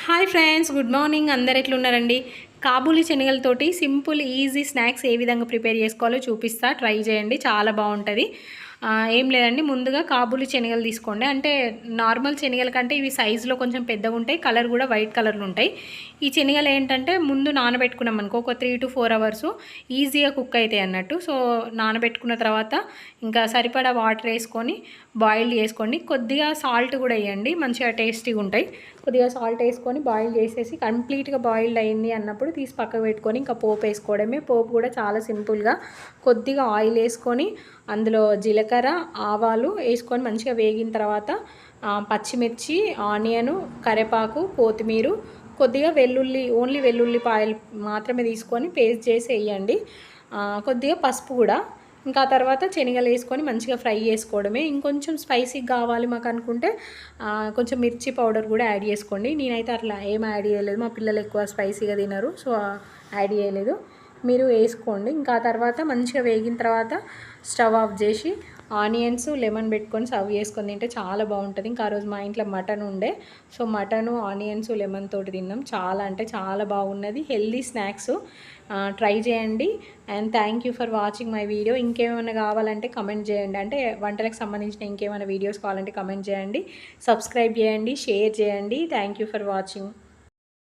Hi friends, good morning. అందరు ఎట్లున్నారండి? Kabuli శనగలతోటి simple easy snacks ఏ విధంగా prepare చేసుకోవాలో చూపిస్తా. ట్రై చేయండి, చాలా బాగుంటుంది. ఏం లేదండి, ముందుగా కాబూలీ శనగలు తీసుకోండి. అంటే నార్మల్ శనగల కంటే ఇవి సైజులో కొంచెం పెద్దగా ఉంటాయి, కలర్ కూడా వైట్ కలర్లో ఉంటాయి. ఈ శనగలు ఏంటంటే ముందు నానబెట్టుకున్నాం అనుకో, ఒక 3 to 4 అవర్స్ ఈజీగా కుక్ అవుతాయి అన్నట్టు. సో నానబెట్టుకున్న తర్వాత ఇంకా సరిపడా వాటర్ వేసుకొని బాయిల్ చేసుకోండి. కొద్దిగా సాల్ట్ కూడా వేయండి, మంచిగా టేస్టీగా ఉంటాయి. కొద్దిగా సాల్ట్ వేసుకొని బాయిల్ చేసేసి కంప్లీట్గా బాయిల్డ్ అయింది అన్నప్పుడు తీసి పక్కకు పెట్టుకొని ఇంకా పోపు వేసుకోవడమే. పోపు కూడా చాలా సింపుల్గా కొద్దిగా ఆయిల్ వేసుకొని అందులో జీలకర్ర, ఆవాలు వేసుకొని మంచిగా వేగిన తర్వాత పచ్చిమిర్చి, ఆనియను, కరివేపాకు, కొత్తిమీర, కొద్దిగా వెల్లుల్లి, ఓన్లీ వెల్లుల్లిపాయలు మాత్రమే తీసుకొని పేస్ట్ చేసి వేయండి. కొద్దిగా పసుపు కూడా. ఇంకా తర్వాత శనగలు వేసుకొని మంచిగా ఫ్రై చేసుకోవడమే. ఇంకొంచెం స్పైసీగా కావాలి మాకు అనుకుంటే కొంచెం మిర్చి పౌడర్ కూడా యాడ్ చేసుకోండి. నేనైతే అట్లా ఏం యాడ్ చేయలేదు, మా పిల్లలు ఎక్కువ స్పైసీగా తినరు, సో యాడ్ చేయలేదు. మీరు వేసుకోండి. ఇంకా తర్వాత మంచిగా వేగిన తర్వాత స్టవ్ ఆఫ్ చేసి ఆనియన్స్, లెమన్ పెట్టుకొని సర్వ్ చేసుకొని తింటే చాలా బాగుంటుంది. ఇంకా ఆ రోజు మా ఇంట్లో మటన్ ఉండే, సో మటను, ఆనియన్స్, లెమన్ తోటి తిన్నాం. చాలా అంటే చాలా బాగున్నది. హెల్దీ స్నాక్స్, ట్రై చేయండి. And thank you for watching my video. ఇంకేమైనా కావాలంటే కమెంట్ చేయండి, అంటే వంటలకు సంబంధించిన ఇంకేమైనా వీడియోస్ కావాలంటే కమెంట్ చేయండి. సబ్స్క్రైబ్ చేయండి, షేర్ చేయండి. Thank you for watching.